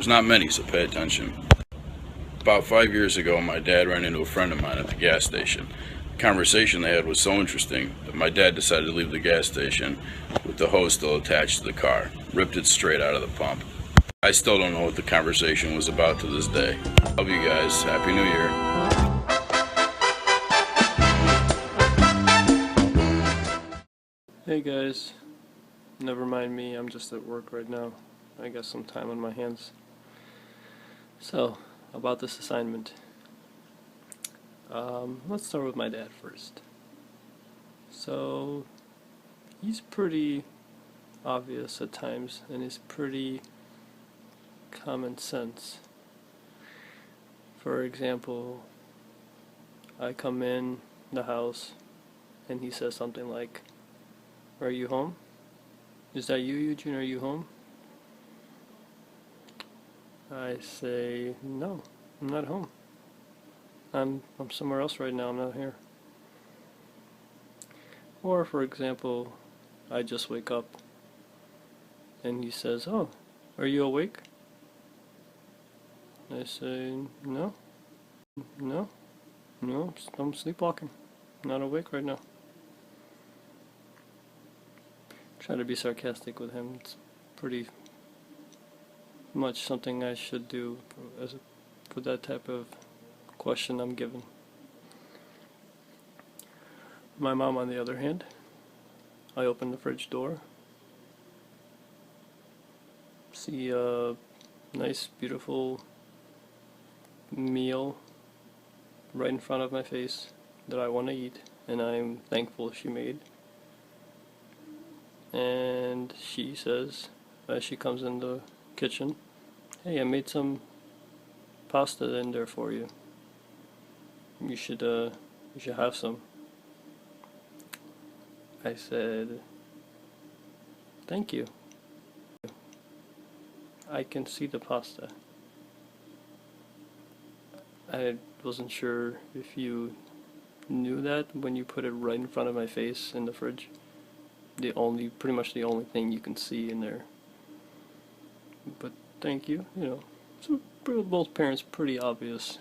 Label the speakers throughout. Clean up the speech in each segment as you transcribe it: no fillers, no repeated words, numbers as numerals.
Speaker 1: There's not many, so pay attention. About 5 years ago, my dad ran into a friend of mine at the gas station. The conversation they had was so interesting that my dad decided to leave the gas station with the hose still attached to the car, ripped it straight out of the pump. I still don't know what the conversation was about to this day. Love you guys. Happy New Year.
Speaker 2: Hey guys, never mind me, I'm just at work right now. I got some time on my hands. So, about this assignment. Let's start with my dad first. So, he's pretty obvious at times, and he's pretty common sense. For example, I come in the house, and he says something like, "Are you home? Is that you, Eugene? Are you home?" I say, "No, I'm not home. I'm somewhere else right now. I'm not here." Or, for example, I just wake up and he says, "Oh, are you awake?" I say, "No, no, no, I'm sleepwalking. Not awake right now." Try to be sarcastic with him. It's pretty much something I should do for that type of question I'm given. My mom, on the other hand, I open the fridge door, see a nice, beautiful meal right in front of my face that I want to eat, and I'm thankful she made. And she says, as she comes in the kitchen, "Hey, I made some pasta in there for you. You should have some." I said, "Thank you. I can see the pasta." I wasn't sure if you knew that when you put it right in front of my face in the fridge. Pretty much the only thing you can see in there. But thank you, So both parents pretty obvious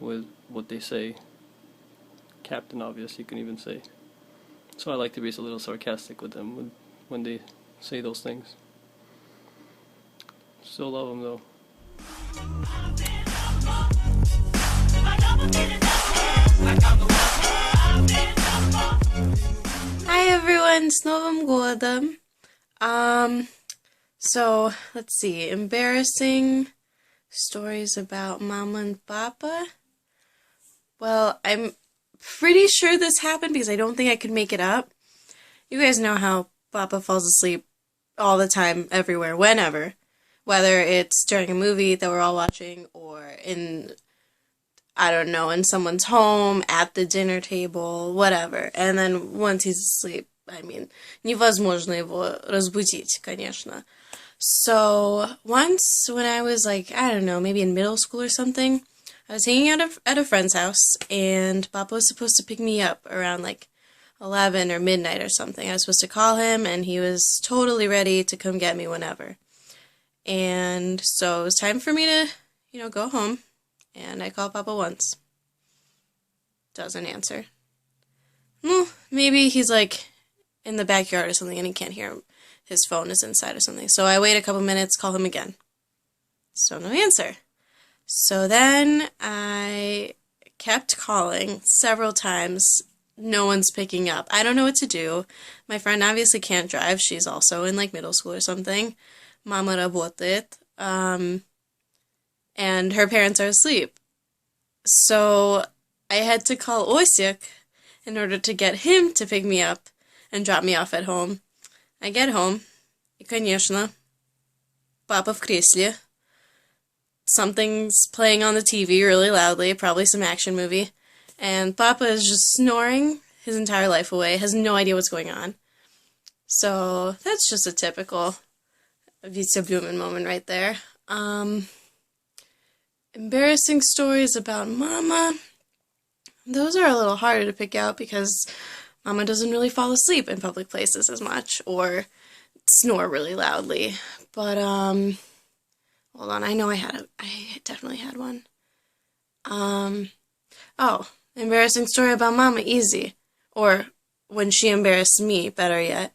Speaker 2: with what they say. Captain Obvious, you can even say. So I like to be a little sarcastic with them when they say those things. Still love them though.
Speaker 3: Hi everyone, с Новым годом! So let's see, embarrassing stories about Mama and Papa. Well, I'm pretty sure this happened because I don't think I could make it up. You guys know how Papa falls asleep all the time, everywhere, whenever. Whether it's during a movie that we're all watching or in, I don't know, in someone's home, at the dinner table, whatever. And then once he's asleep, невозможно его разбудить, конечно. So once when I was like, I don't know, maybe in middle school or something, I was hanging out at a friend's house, and Papa was supposed to pick me up around like 11 or midnight or something. I was supposed to call him, and he was totally ready to come get me whenever. And so it was time for me to, go home, and I called Papa once. Doesn't answer. Well, maybe he's like in the backyard or something and he can't hear him. His phone is inside or something. So I wait a couple minutes, call him again. Still no answer. So then I kept calling several times. No one's picking up. I don't know what to do. My friend obviously can't drive. She's also in like middle school or something. Mama работает. And her parents are asleep. So I had to call Osik in order to get him to pick me up and drop me off at home. I get home, и, конечно, Papa в кресле. Something's playing on the TV really loudly, probably some action movie, and Papa is just snoring his entire life away, has no idea what's going on. So that's just a typical Vita Blumen moment right there. Embarrassing stories about Mama. Those are a little harder to pick out because Mama doesn't really fall asleep in public places as much or snore really loudly. But hold on, I know I definitely had one. Oh, embarrassing story about Mama, easy. Or when she embarrassed me, better yet.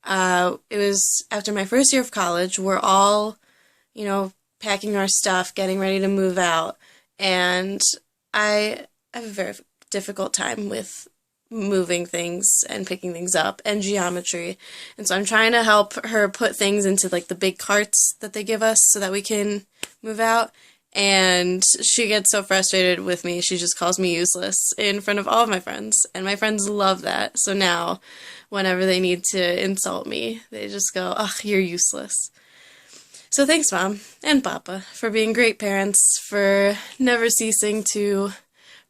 Speaker 3: It was after my first year of college. We're all, packing our stuff, getting ready to move out. And I have a very difficult time with moving things and picking things up and geometry. And so I'm trying to help her put things into like the big carts that they give us so that we can move out. And she gets so frustrated with me, she just calls me useless in front of all of my friends. And my friends love that. So now, whenever they need to insult me, they just go, ugh, you're useless. So thanks, Mom and Papa, for being great parents, for never ceasing to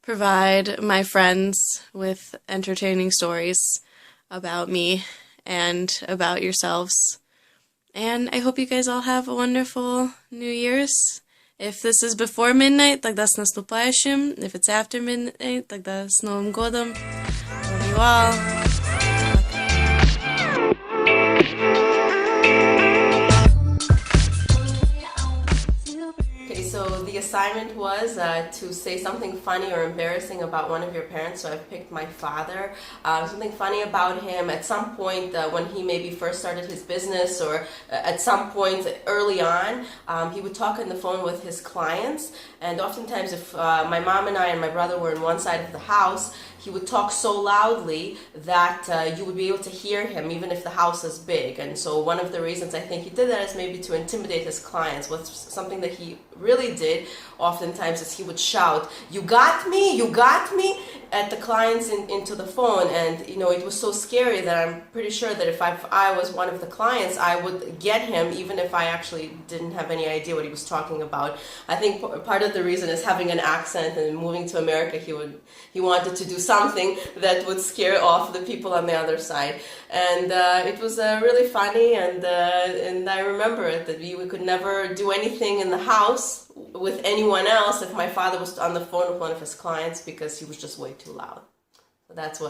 Speaker 3: provide my friends with entertaining stories about me and about yourselves. And I hope you guys all have a wonderful New Year's. If this is before midnight, тогда с наступающим. If it's after midnight, тогда с Новым годом. Love you all.
Speaker 4: So the assignment was to say something funny or embarrassing about one of your parents. So I've picked my father. Something funny about him at some point when he maybe first started his business, or at some point early on, he would talk on the phone with his clients. And oftentimes if my mom and I and my brother were in one side of the house, he would talk so loudly that you would be able to hear him even if the house is big. And so one of the reasons I think he did that is maybe to intimidate his clients. What's something that he really did oftentimes is he would shout, "You got me, you got me," at the clients into the phone. And it was so scary that I'm pretty sure that if I was one of the clients, I would get him even if I actually didn't have any idea what he was talking about. I think part of the reason is having an accent, and moving to America he wanted to do something that would scare off the people on the other side. And it was really funny, and I remember it, that we could never do anything in the house with anyone else if my father was on the phone with one of his clients, because he was just way too loud. So that's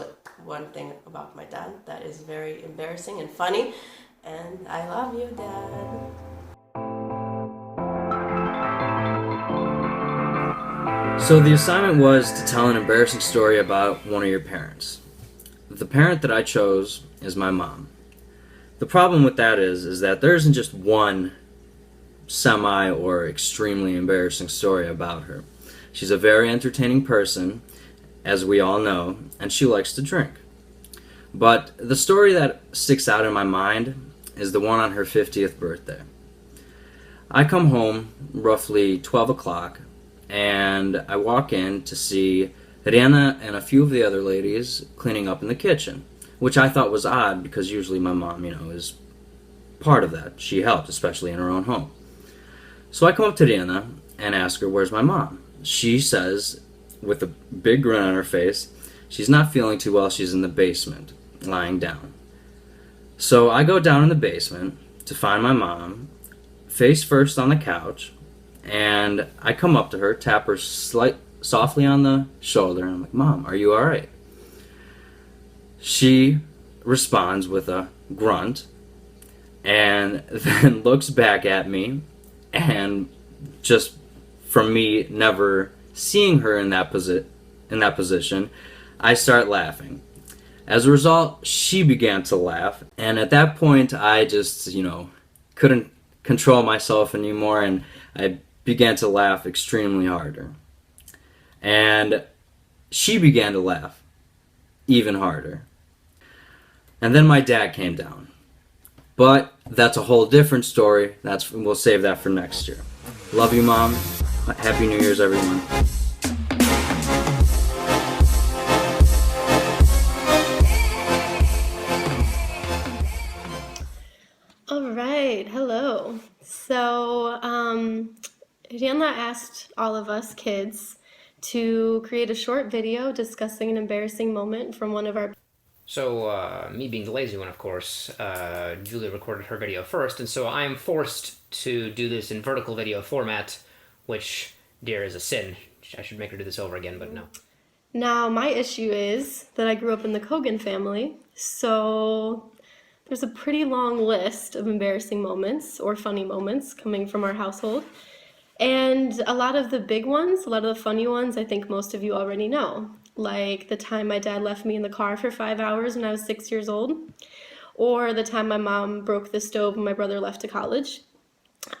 Speaker 4: one thing about my dad that is very embarrassing and funny. And I love you, Dad.
Speaker 5: So the assignment was to tell an embarrassing story about one of your parents. The parent that I chose is my mom. The problem with that is that there isn't just one semi or extremely embarrassing story about her. She's a very entertaining person, as we all know, and she likes to drink. But the story that sticks out in my mind is the one on her 50th birthday. I come home roughly 12 o'clock, and I walk in to see Rihanna and a few of the other ladies cleaning up in the kitchen, which I thought was odd because usually my mom, is part of that. She helped, especially in her own home. So I come up to Rihanna and ask her, "Where's my mom?" She says, with a big grin on her face, she's not feeling too well, she's in the basement, lying down. So I go down in the basement to find my mom, face first on the couch, and I come up to her, tap her softly on the shoulder, and I'm like, "Mom, are you alright?" She responds with a grunt, and then looks back at me, and just from me never seeing her in that position, I start laughing. As a result, she began to laugh, and at that point I just, couldn't control myself anymore, and I began to laugh extremely harder. And she began to laugh even harder. And then my dad came down. But that's a whole different story. We'll save that for next year. Love you, Mom. Happy New Year's, everyone.
Speaker 6: All right, hello. So, Rihanna asked all of us kids to create a short video discussing an embarrassing moment from one of our...
Speaker 7: So, me being the lazy one, of course, Julia recorded her video first, and so I am forced to do this in vertical video format, which, dear, is a sin. I should make her do this over again, but no.
Speaker 6: Now, my issue is that I grew up in the Kogan family, so There's a pretty long list of embarrassing moments or funny moments coming from our household. And a lot of the big ones, a lot of the funny ones, I think most of you already know. Like the time my dad left me in the car for 5 hours when I was 6 years old, or the time my mom broke the stove when my brother left to college.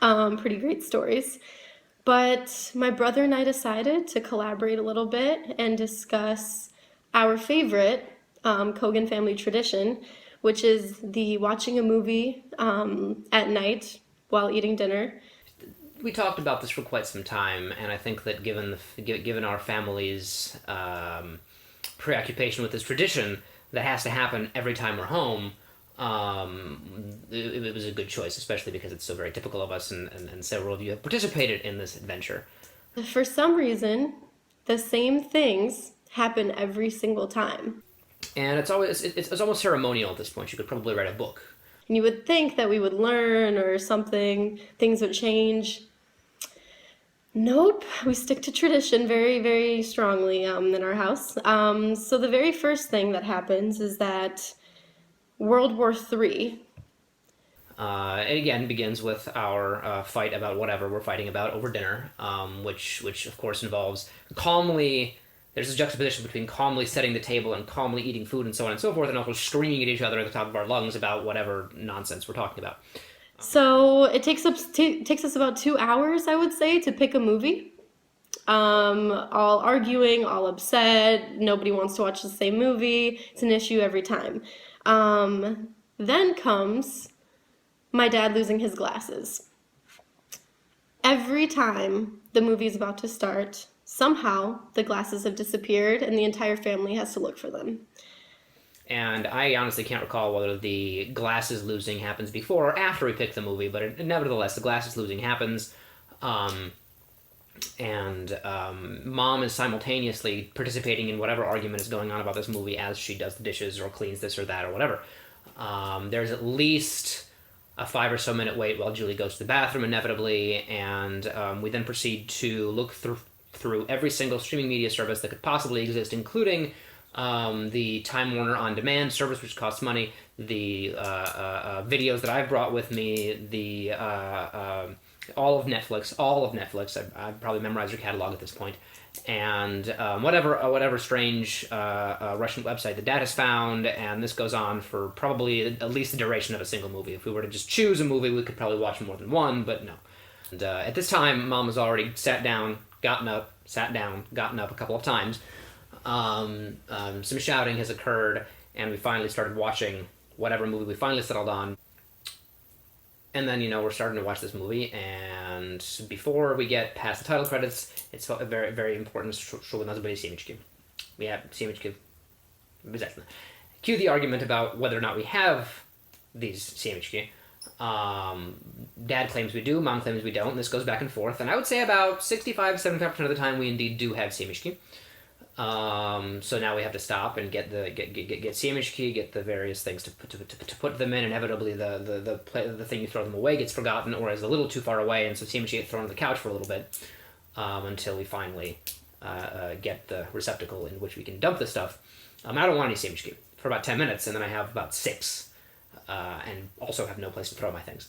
Speaker 6: Pretty great stories. But my brother and I decided to collaborate a little bit and discuss our favorite Kogan family tradition, which is the watching a movie at night while eating dinner.
Speaker 7: We talked about this for quite some time, and I think that given our family's preoccupation with this tradition that has to happen every time we're home, it was a good choice, especially because it's so very typical of us, and several of you have participated in this adventure.
Speaker 6: For some reason, the same things happen every single time.
Speaker 7: And it's almost ceremonial at this point. You could probably write a book.
Speaker 6: And you would think that we would learn or something, things would change. Nope, we stick to tradition very, very strongly in our house. So the very first thing that happens is that World War III.
Speaker 7: It again begins with our fight about whatever we're fighting about over dinner, which of course involves calmly. There's a juxtaposition between calmly setting the table and calmly eating food and so on and so forth, and also screaming at each other at the top of our lungs about whatever nonsense we're talking about.
Speaker 6: So it takes us about 2 hours, I would say, to pick a movie. All arguing, all upset, nobody wants to watch the same movie. It's an issue every time. Then comes my dad losing his glasses. Every time the movie is about to start, somehow the glasses have disappeared and the entire family has to look for them.
Speaker 7: And I honestly can't recall whether the glasses losing happens before or after we pick the movie, but nevertheless, the glasses losing happens. Mom is simultaneously participating in whatever argument is going on about this movie as she does the dishes or cleans this or that or whatever. There's at least a 5 or so minute wait while Julie goes to the bathroom inevitably, and we then proceed to look through every single streaming media service that could possibly exist, including the Time Warner On Demand service, which costs money, the videos that I've brought with me, the all of Netflix. I've probably memorized your catalog at this point, and whatever strange Russian website the dad has found, and this goes on for probably at least the duration of a single movie. If we were to just choose a movie, we could probably watch more than one, but no. And at this time, Mom has already sat down, gotten up a couple of times. Some shouting has occurred, and we finally started watching whatever movie we finally settled on. And then, we're starting to watch this movie, and before we get past the title credits, it's very, very important to show another CMHQ. We have CMHQ. Cue the argument about whether or not we have these CMHQ. Dad claims we do, Mom claims we don't, and this goes back and forth, and I would say about 65-75% of the time we indeed do have CMHQ. So now we have to stop and get CMHQ, get the various things to put them in. Inevitably, the thing you throw them away gets forgotten or is a little too far away, and so CMHQ gets thrown on the couch for a little bit until we finally get the receptacle in which we can dump this stuff. I don't want any CMHQ for about 10 minutes, and then I have about 6, and also have no place to throw my things.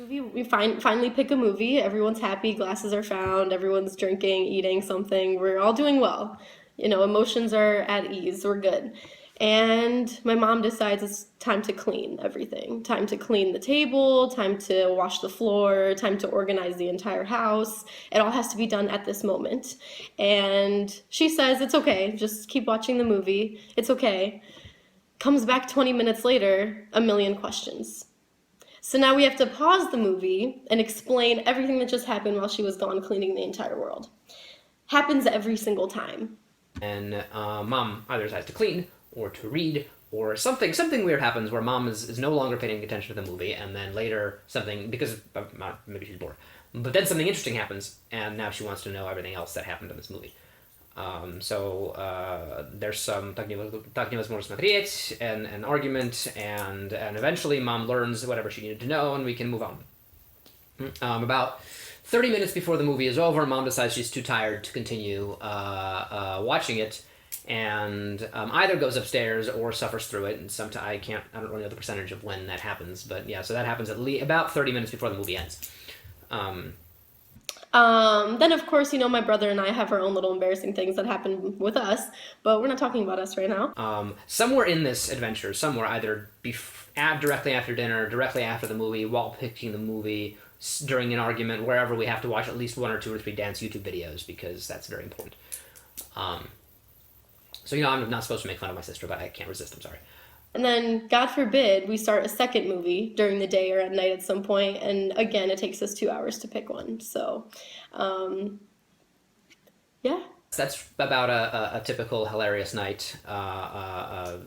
Speaker 6: We finally pick a movie. Everyone's happy. Glasses are found. Everyone's drinking, eating something. We're all doing well. Emotions are at ease. We're good. And my mom decides it's time to clean everything. Time to clean the table, time to wash the floor, time to organize the entire house. It all has to be done at this moment. And she says, it's okay, just keep watching the movie. It's okay. Comes back 20 minutes later, a million questions. So now we have to pause the movie and explain everything that just happened while she was gone cleaning the entire world. Happens every single time.
Speaker 7: And Mom either decides to clean or to read, or something weird happens where Mom is no longer paying attention to the movie, and then later because maybe she's bored, but then something interesting happens, and now she wants to know everything else that happened in this movie. So there's some так невозможно смотреть, and an argument, and eventually Mom learns whatever she needed to know, and we can move on. About 30 minutes before the movie is over, Mom decides she's too tired to continue watching it, and either goes upstairs or suffers through it. And sometimes I don't really know the percentage of when that happens, but yeah, so that happens at least about 30 minutes before the movie ends.
Speaker 6: Then, of course, my brother and I have our own little embarrassing things that happen with us, but we're not talking about us right now.
Speaker 7: Somewhere in this adventure, either directly after dinner, directly after the movie, while picking the movie, during an argument, wherever, we have to watch at least 1 or 2 or 3 dance YouTube videos, because that's very important. So, I'm not supposed to make fun of my sister, but I can't resist, I'm sorry.
Speaker 6: And then, God forbid, we start a second movie during the day or at night at some point, and again, it takes us 2 hours to pick one. So, yeah.
Speaker 7: That's about a typical hilarious night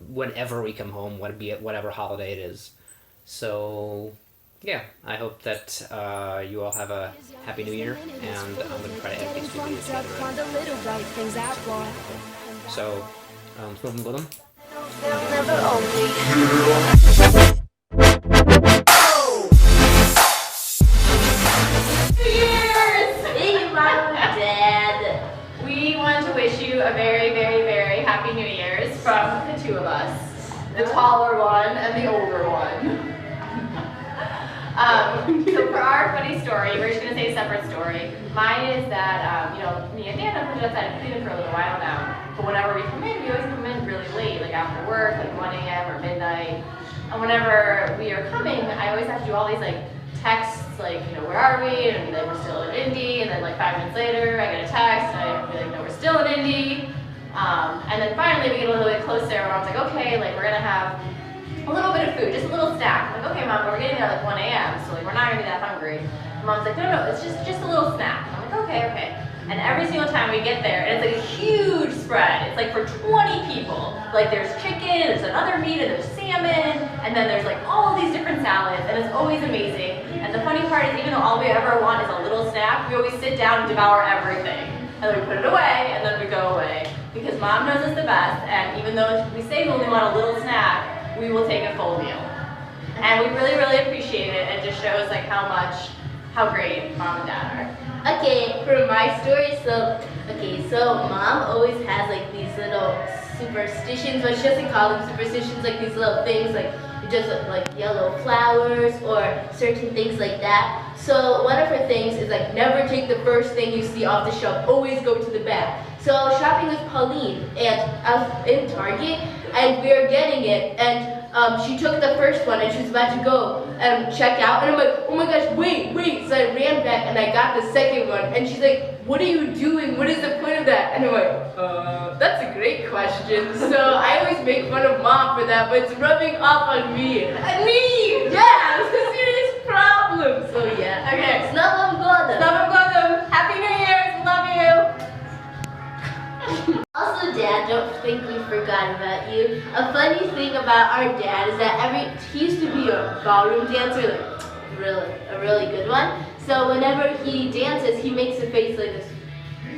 Speaker 7: whenever we come home, whatever holiday it is. So, yeah, I hope that you all have a Happy New Year, and I'm going to try to edit these 2 videos together. So, let's move on with them.
Speaker 8: Hey, Mom and Dad. We want to wish you a very, very, very happy New Year's from the 2 of us. The taller one and the older one. So for our funny story, we're just going to say a separate story. Mine is that, me and Dan have lived outside of Cleveland for a little while now. But whenever we come in, we always come in really late, like after work, like 1 a.m. or midnight. And whenever we are coming, I always have to do all these texts, where are we? And I'd be we're still in Indy. And then 5 minutes later, I get a text, and I'd be no, we're still in Indy. And then finally, we get a little bit closer, and Mom's okay, we're gonna have a little bit of food, just a little snack. I'm okay, Mom, but we're getting there 1 a.m., so we're not gonna be that hungry. And Mom's no, it's just a little snack. And I'm okay. And every single time we get there, and it's a huge spread. It's for 20 people. There's chicken, there's another meat, and there's salmon, and then there's all these different salads, and it's always amazing. And the funny part is, even though all we ever want is a little snack, we always sit down and devour everything. And then we put it away, and then we go away. Because Mom knows us the best, and even though we say we only want a little snack, we will take a full meal. And we really, really appreciate it. It just shows how great Mom and Dad are.
Speaker 9: Okay, for my story, so Mom always has these little superstitions, but she doesn't call them superstitions, these little things, just yellow flowers or certain things like that. So one of her things is never take the first thing you see off the shelf, always go to the back. So I was shopping with Pauline, and I was in Target, and we were getting it, and she took the first one, and she was about to go and check out, and I'm oh my gosh, wait. So I ran back, and I got the second one, and she's what are you doing? What is the point of that? And I'm that's a great question. So I always make fun of Mom for that, but it's rubbing off on me.
Speaker 8: And me!
Speaker 9: Yeah, it's a serious problem. So yeah.
Speaker 8: Okay.
Speaker 9: Z Nowym Godem.
Speaker 8: Happy New Year's! Love you!
Speaker 9: Also, Dad, don't think we forgot about you. A funny thing about our dad is that he used to be a ballroom dancer, a really good one. So whenever he dances, he makes a face like this.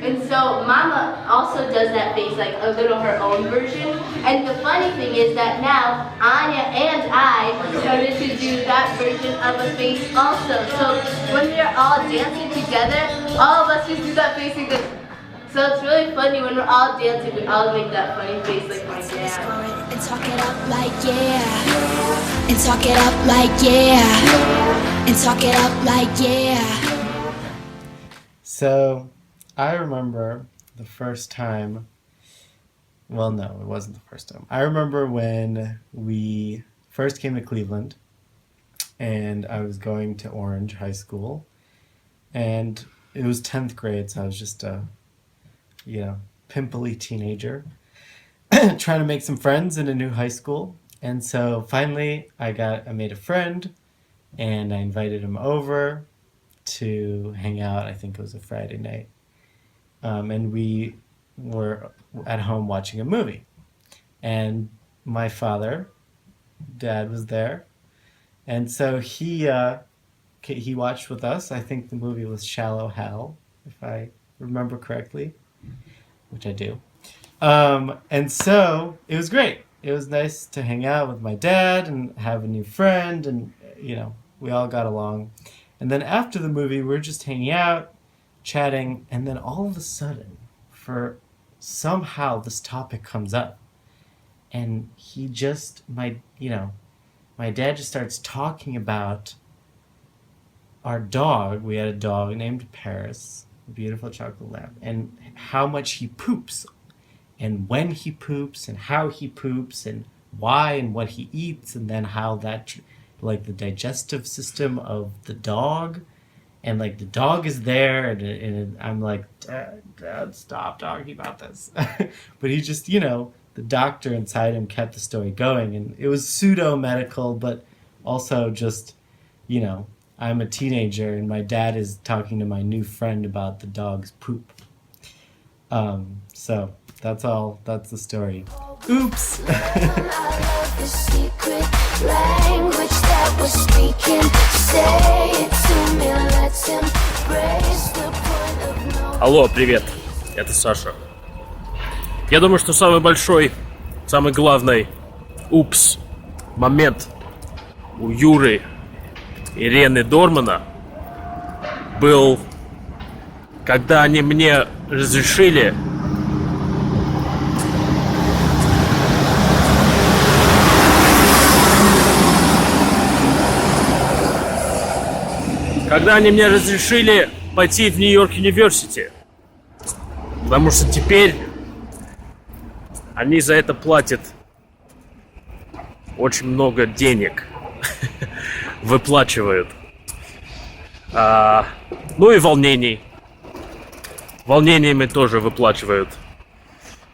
Speaker 9: And so Mama also does that face, a little her own version. And the funny thing is that now Anya and I started to do that version of a face also. So when we're all dancing together, all of us just do that face like this. So it's really funny when we're all dancing, we all make that funny face like my dad.
Speaker 10: And talk it up like yeah. And talk it up like yeah. And talk it up like yeah.
Speaker 11: So I remember the first time, well, no, it wasn't the first time. I remember when we first came to Cleveland, and I was going to Orange High School, and it was 10th grade, so I was just a pimply teenager trying to make some friends in a new high school. And so finally I made a friend, and I invited him over to hang out. I think it was a Friday night. And we were at home watching a movie. And my Dad was there. And so he watched with us. I think the movie was Shallow Hal, if I remember correctly, which I do. And so it was great. It was nice to hang out with my dad and have a new friend, and we all got along. And then after the movie, we were just hanging out, chatting, and then all of a sudden, for somehow this topic comes up. And he just, my dad just starts talking about our dog. We had a dog named Paris, a beautiful chocolate lab, and how much he poops, and when he poops, and how he poops, and why, and what he eats, and then how that, like, the digestive system of the dog, and like the dog is there, and I'm like, Dad, stop talking about this. But he just, the doctor inside him kept the story going, and it was pseudo medical, but also just, I'm a teenager and my dad is talking to my new friend about the dog's poop. So that's all. That's the story. Oops.
Speaker 12: Алло, привет. Это Саша. Я думаю, что самый большой, самый главный момент у Юры и Рены Дормана был, когда они мне разрешили пойти в Нью-Йорк Университи. Потому что теперь они за это платят очень много денег. Выплачивают. Ну и волнений. Волнениями тоже выплачивают.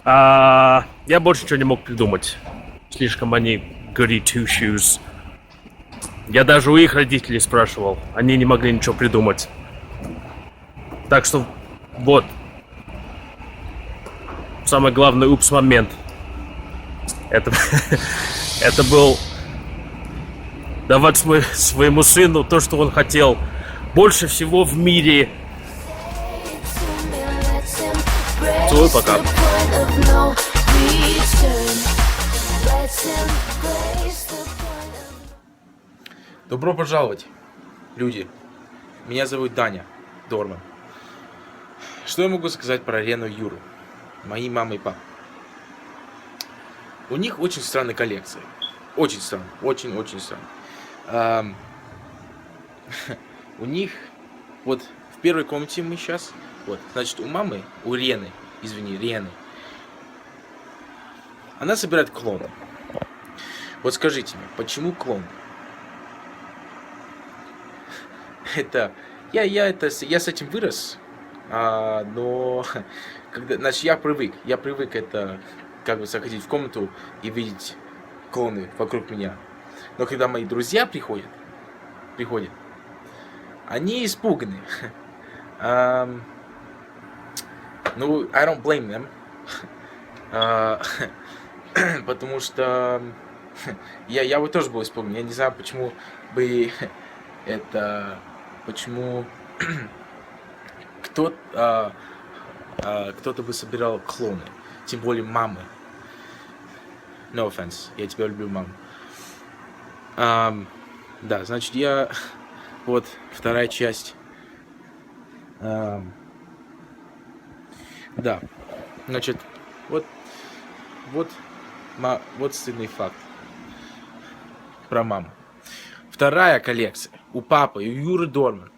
Speaker 12: Я больше ничего не мог придумать. Слишком они goody two shoes. Я даже у их родителей спрашивал. Они не могли ничего придумать. Так что вот. Самый главный момент. Это был давать своему сыну то, что он хотел. Больше всего в мире. Целую, пока.
Speaker 13: Добро пожаловать, люди. Меня зовут Даня Дорман. Что я могу сказать про Рену и Юру? Мои мама и папа. У них очень странная коллекция. Очень странная. Очень-очень странная. У них... Вот в первой комнате мы сейчас. Вот, значит, у мамы, у Рены, Рены. Она собирает клоны. Вот скажите мне, почему клон? Я с этим вырос, но когда, значит, я привык это как бы заходить в комнату и видеть клоны вокруг меня. Но когда мои друзья приходят, они испуганы. Ну, I don't blame them, потому что я бы тоже был испуган. Я не знаю, почему бы это... Почему кто-то бы собирал клоны, тем более мамы. No offense, я тебя люблю, мама. Да, значит, вот вторая часть. Да, значит, вот стыдный факт про маму. Вторая коллекция у папы и у Юры Дорман.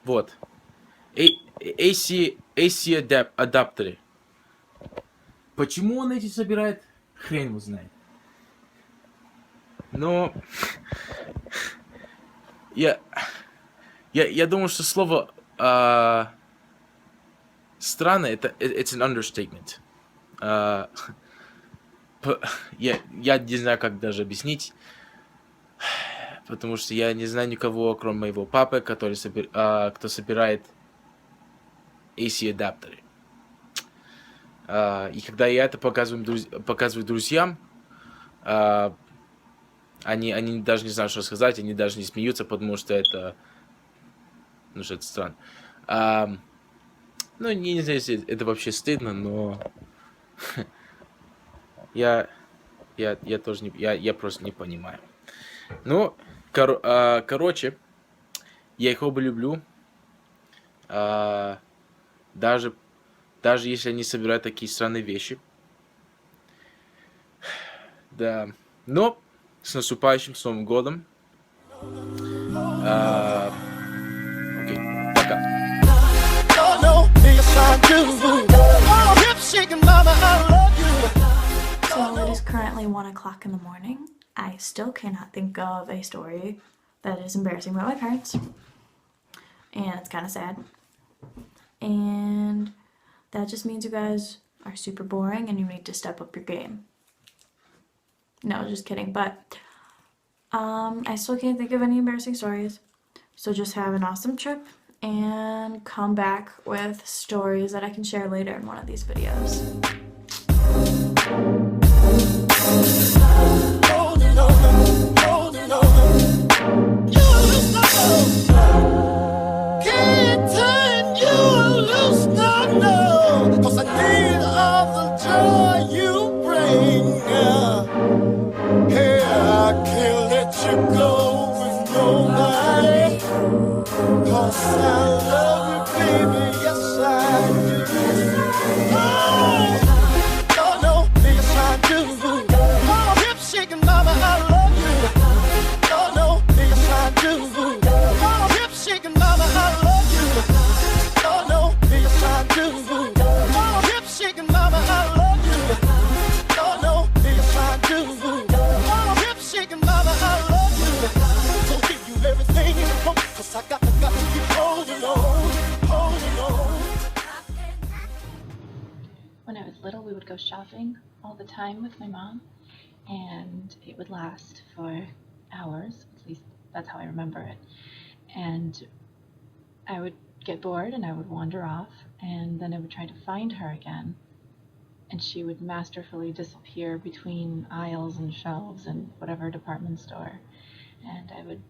Speaker 13: Вот. AC адаптеры. Почему он эти собирает? Хрен его знает. Но я думаю, что слово странно это it's an understatement. Я не знаю, как даже объяснить. Потому что я не знаю никого, кроме моего папы, кто собирает AC адаптеры. И когда я это показываю друзьям, они даже не знают, что сказать, они даже не смеются, потому что это... Ну, что это странно. Ну, не знаю, если это вообще стыдно, но... Я тоже не... Я просто не понимаю. Ну, короче, я их оба люблю. Даже даже если они собирают такие странные вещи. Да. Но с наступающим с Новым годом. Окей, пока.
Speaker 14: So it is currently 1 o'clock in the morning. I still cannot think of a story that is embarrassing about my parents. And it's kind of sad. And that just means you guys are super boring and you need to step up your game. No, just kidding. But I still can't think of any embarrassing stories. So just have an awesome trip and come back with stories that I can share later in one of these videos.
Speaker 15: Can't turn you loose, no, 'cause I need all the joy you bring. Hey, I can't let you go with nobody, 'cause I love you, baby, yes I do. Oh, no, yes I do. Oh, hip shaking, mama, I love you. Oh, no, yes I do. Oh, hip shaking, mama, I love you. Oh, no, yes I do. Oh, hip shaking, mama, I love you. Oh, no, yes I do. Oh, hip shaking, mama, I love you. So give you everything you want, 'cause I got to keep holding on, holding on.
Speaker 16: When I was little, we would go shopping all the time with my mom, and it would last for hours. At least that's how I remember it. And I would get bored and I would wander off, and then I would try to find her again, and she would masterfully disappear between aisles and shelves in whatever department store, and I would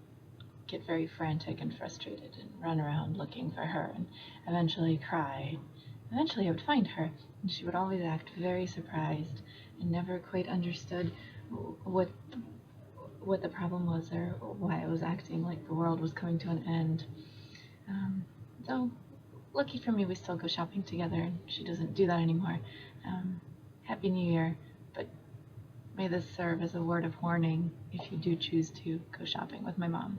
Speaker 16: get very frantic and frustrated and run around looking for her and eventually cry. Eventually I would find her, and she would always act very surprised and never quite understood what the problem was or why I was acting like the world was coming to an end. So lucky for me, we still go shopping together, and she doesn't do that anymore. Happy New Year, but may this serve as a word of warning if you do choose to go shopping with my mom.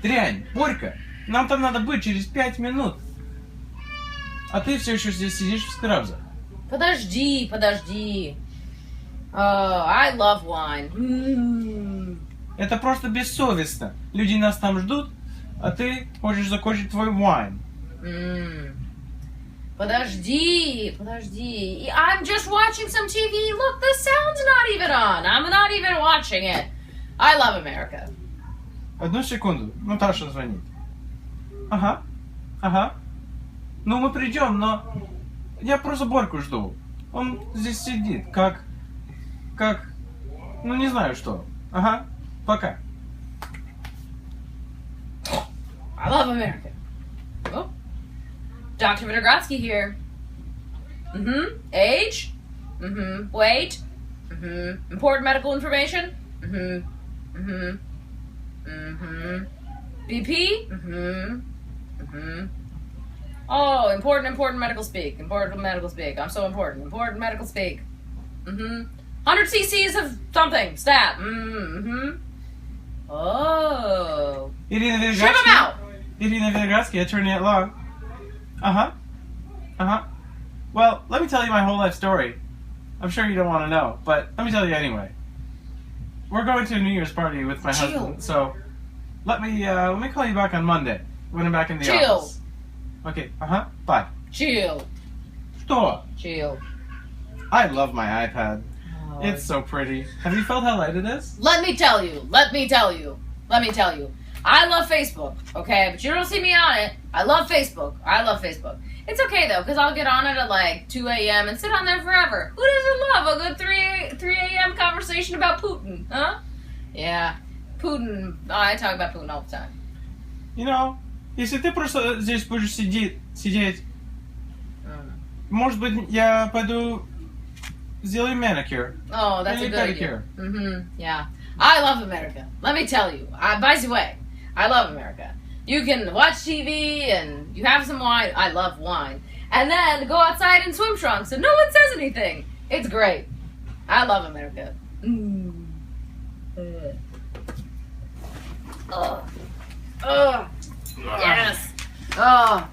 Speaker 13: Дрянь, Борька, нам там надо быть через 5 минут. А ты все еще здесь сидишь в скрабзах.
Speaker 17: Подожди. Oh, I love wine.
Speaker 13: Это просто бессовестно. Люди нас там ждут, а ты хочешь закончить твой wine.
Speaker 17: Подожди. I'm just watching some TV. Look, the sound's not even on. I'm not even watching it. I love America.
Speaker 13: Одну секунду, Наташа звонит. Ага. Ну, мы придем, но я просто Борьку жду. Он здесь сидит, как, ну, не знаю что. Ага, пока.
Speaker 17: I love America. Oh. Dr. Vinogradsky here. Age? Weight? Important medical information? BP? Oh, important medical speak. Important medical speak. I'm so important. Important medical speak. 100 cc's of something. Stat. Oh.
Speaker 13: Ирина
Speaker 17: Ship him
Speaker 13: Виноградская.
Speaker 17: out.
Speaker 13: Irina Vinogradsky, attorney at law. Well, let me tell you my whole life story. I'm sure you don't want to know, but let me tell you anyway. We're going to a New Year's party with my husband, so let me call you back on Monday when I'm back in the office. Okay, bye.
Speaker 17: Chill.
Speaker 13: Что?
Speaker 17: Chill.
Speaker 13: I love my iPad. It's so pretty. Have you felt how light it is?
Speaker 17: Let me tell you. I love Facebook, okay? But you don't see me on it. I love Facebook. It's okay, though, because I'll get on it at, like, 2 a.m. and sit on there forever. Who doesn't love a good 3 a.m. conversation about Putin, huh? Yeah. Putin. Oh, I talk about Putin all the time.
Speaker 13: You know, если ты просто здесь будешь сидеть,
Speaker 18: Может быть, я пойду сделаю manicure.
Speaker 17: Oh, that's a
Speaker 18: Или
Speaker 17: good idea.
Speaker 18: pedicure.
Speaker 17: Mm-hmm. Yeah. I love America. Let me tell you. By the way, I love America. You can watch TV and you have some wine. I love wine. And then go outside in swim trunks and no one says anything. It's great. I love America. Yes. Oh.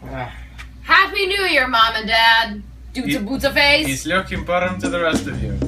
Speaker 17: Happy New Year, Mom and Dad. Dootsa bootsa face.
Speaker 18: И с легким паром to the rest of you.